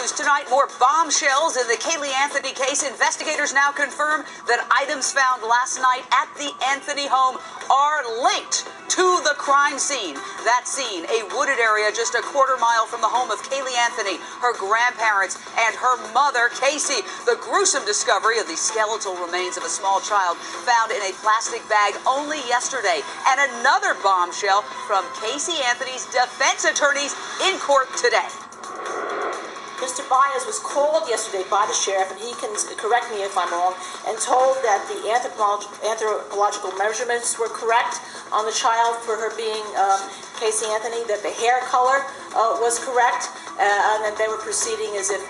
news tonight, more bombshells in the Caylee Anthony case. Investigators now confirm that items found last night at the Anthony home are linked to the crime scene. That scene, a wooded area just a quarter-mile from the home of Caylee Anthony, her grandparents, and her mother, Casey. The gruesome discovery of the skeletal remains of a small child found in a plastic bag only yesterday. And another bombshell from Casey Anthony's defense attorneys in court today. Mr. Baez was called yesterday by the sheriff, and he can correct me if I'm wrong, and told that the anthropological measurements were correct on the child for her being Casey Anthony, that the hair color was correct, and that they were proceeding as if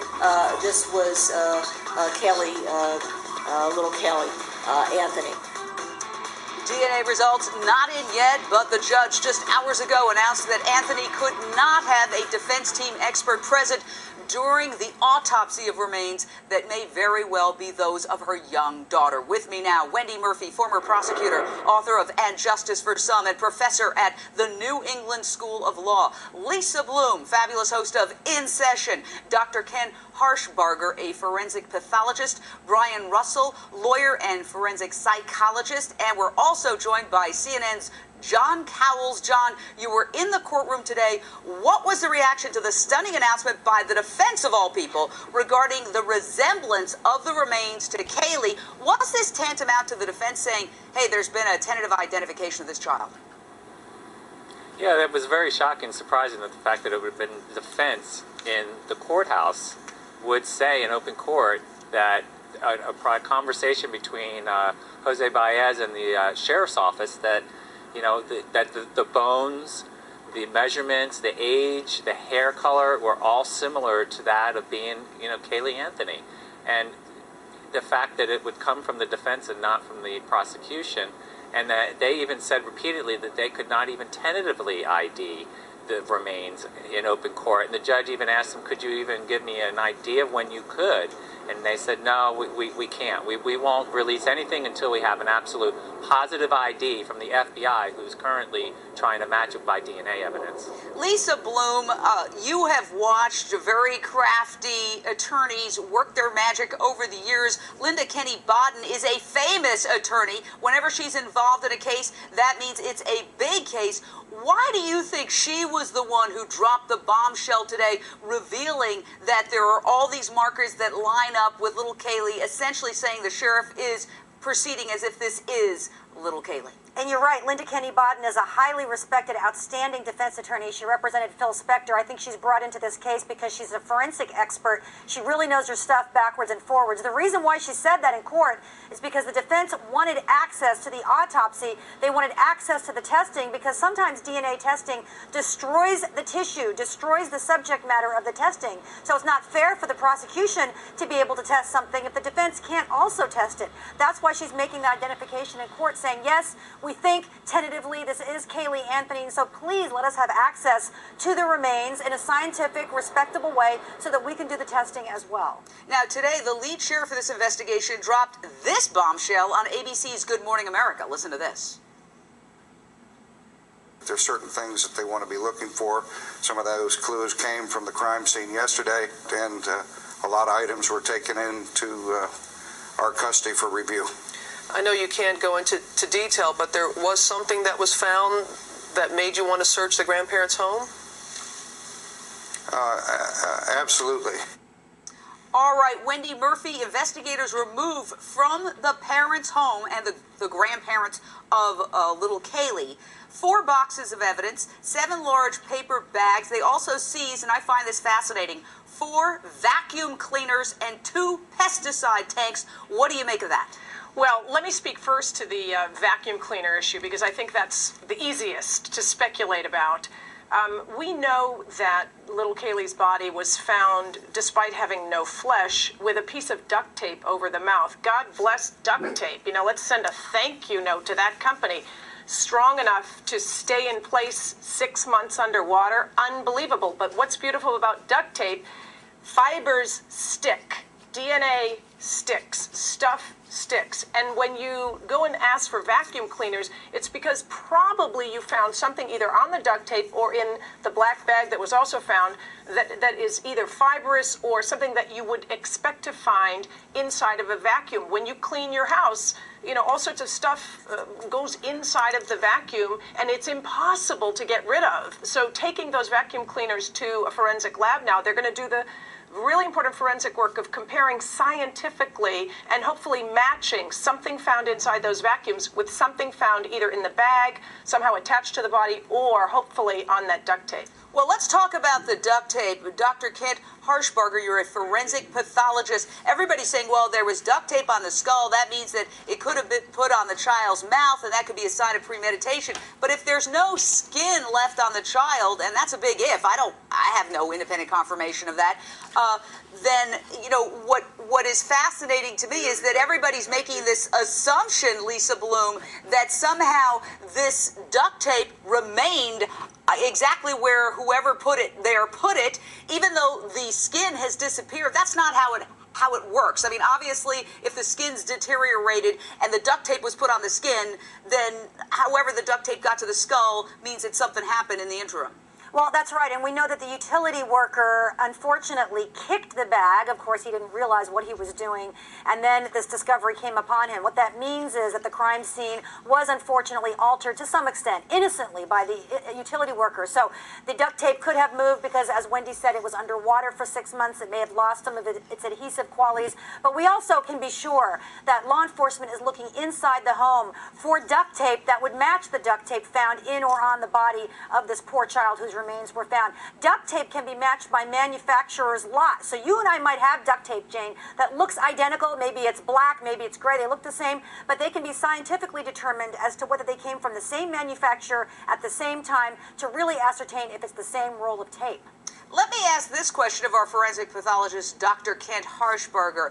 this was Caylee, little Caylee Anthony. DNA results not in yet, but the judge just hours ago announced that Anthony could not have a defense team expert present during the autopsy of remains that may very well be those of her young daughter. With me now, Wendy Murphy, former prosecutor, author of And Justice for Some, and professor at the New England School of Law. Lisa Bloom, fabulous host of In Session. Dr. Ken Harshbarger, a forensic pathologist. Brian Russell, lawyer and forensic psychologist. And we're also joined by CNN's John Cowles. John, you were in the courtroom today. What was the reaction to the stunning announcement by the defense of all people regarding the resemblance of the remains to Caylee? Was this tantamount to the defense saying, hey, there's been a tentative identification of this child? Yeah, that was very shocking and surprising, that the fact that it would have been the defense in the courthouse would say in open court that a conversation between Jose Baez and the sheriff's office that the bones, the measurements, the age, the hair color were all similar to that of being, Caylee Anthony. And the fact that it would come from the defense and not from the prosecution, and that they even said repeatedly that they could not even tentatively ID the remains in open court. And the judge even asked them, could you even give me an idea of when you could? And they said, no, we can't. We won't release anything until we have an absolute positive ID from the FBI, who's currently trying to match it by DNA evidence. Lisa Bloom, you have watched very crafty attorneys work their magic over the years. Linda Kenny Bodden is a famous attorney. Whenever she's involved in a case, that means it's a big case. Why do you think she was the one who dropped the bombshell today, revealing that there are all these markers that line up with little Caylee, essentially saying the sheriff is proceeding as if this is little Caylee? And you're right, Linda Kenny Bodden is a highly respected, outstanding defense attorney. She represented Phil Spector. I think she's brought into this case because she's a forensic expert. She really knows her stuff backwards and forwards. The reason why she said that in court is because the defense wanted access to the autopsy. They wanted access to the testing because sometimes DNA testing destroys the tissue, destroys the subject matter of the testing. So it's not fair for the prosecution to be able to test something if the defense can't also test it. That's why she's making that identification in court, saying, yes, we think tentatively this is Caylee Anthony, and so please let us have access to the remains in a scientific, respectable way so that we can do the testing as well. Now, today, the lead sheriff of this investigation dropped this bombshell on ABC's Good Morning America. Listen to this. There's certain things that they want to be looking for. Some of those clues came from the crime scene yesterday, and a lot of items were taken into our custody for review. I know you can't go into detail, but there was something that was found that made you want to search the grandparents' home? Absolutely. All right, Wendy Murphy, investigators removed from the parents' home and the grandparents of little Caylee 4 boxes of evidence, 7 large paper bags. They also seized, and I find this fascinating, 4 vacuum cleaners and 2 pesticide tanks. What do you make of that? Well, let me speak first to the vacuum cleaner issue, because I think that's the easiest to speculate about. We know that little Caylee's body was found, despite having no flesh, with a piece of duct tape over the mouth. God bless duct tape. Let's send a thank you note to that company. Strong enough to stay in place 6 months underwater. Unbelievable. But what's beautiful about duct tape, fibers stick. DNA sticks. Stuff sticks. And when you go and ask for vacuum cleaners, it's because probably you found something either on the duct tape or in the black bag that was also found that is either fibrous or something that you would expect to find inside of a vacuum. When you clean your house, you know, all sorts of stuff goes inside of the vacuum, and it's impossible to get rid of. So taking those vacuum cleaners to a forensic lab now, they're going to do the really important forensic work of comparing scientifically and hopefully matching something found inside those vacuums with something found either in the bag, somehow attached to the body, or hopefully on that duct tape. Well, let's talk about the duct tape. Dr. Kent Harshbarger, you're a forensic pathologist. Everybody's saying, well, there was duct tape on the skull. That means that it could have been put on the child's mouth, and that could be a sign of premeditation. But if there's no skin left on the child, and that's a big if, I have no independent confirmation of that, then, you know, what is fascinating to me is that everybody's making this assumption, Lisa Bloom, that somehow this duct tape remained exactly where whoever put it, even though the skin has disappeared. That's not how it works. I mean, obviously, if the skin's deteriorated and the duct tape was put on the skin, then however the duct tape got to the skull means that something happened in the interim. Well, that's right, and we know that the utility worker unfortunately kicked the bag. Of course, he didn't realize what he was doing, and then this discovery came upon him. What that means is that the crime scene was unfortunately altered to some extent, innocently, by the utility worker. So the duct tape could have moved because, as Wendy said, it was underwater for 6 months. It may have lost some of its adhesive qualities, but we also can be sure that law enforcement is looking inside the home for duct tape that would match the duct tape found in or on the body of this poor child whose remains were found. Duct tape can be matched by manufacturer's lot. So you and I might have duct tape, Jane, that looks identical. Maybe it's black, maybe it's gray. They look the same, but they can be scientifically determined as to whether they came from the same manufacturer at the same time to really ascertain if it's the same roll of tape. Let me ask this question of our forensic pathologist, Dr. Kent Harshbarger.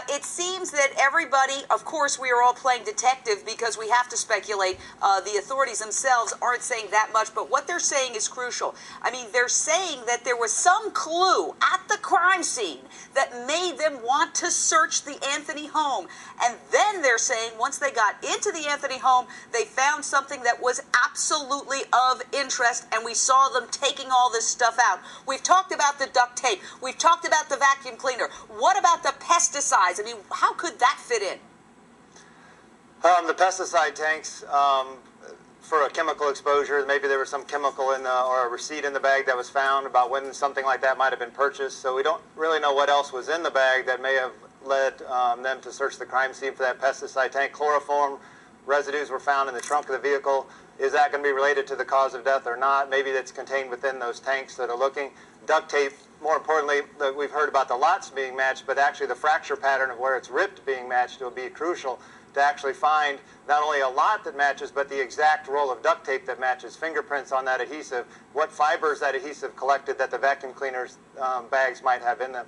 It seems that everybody, of course, we are all playing detective because we have to speculate. The authorities themselves aren't saying that much, but what they're saying is crucial. I mean, they're saying that there was some clue at the crime scene that made them want to search the Anthony home. And then they're saying once they got into the Anthony home, they found something that was absolutely of interest, and we saw them taking all this stuff out. We've talked about the duct tape. We've talked about the vacuum cleaner. What about the pesticides? I mean, how could that fit in? The pesticide tanks, for a chemical exposure, maybe there was some chemical in or a receipt in the bag that was found about when something like that might have been purchased. So we don't really know what else was in the bag that may have led them to search the crime scene for that pesticide tank. Chloroform residues were found in the trunk of the vehicle. Is that going to be related to the cause of death or not? Maybe that's contained within those tanks that are looking. Duct tape, more importantly, we've heard about the lots being matched, but actually the fracture pattern of where it's ripped being matched will be crucial to actually find not only a lot that matches, but the exact roll of duct tape that matches, fingerprints on that adhesive, what fibers that adhesive collected that the vacuum cleaner's bags might have in them.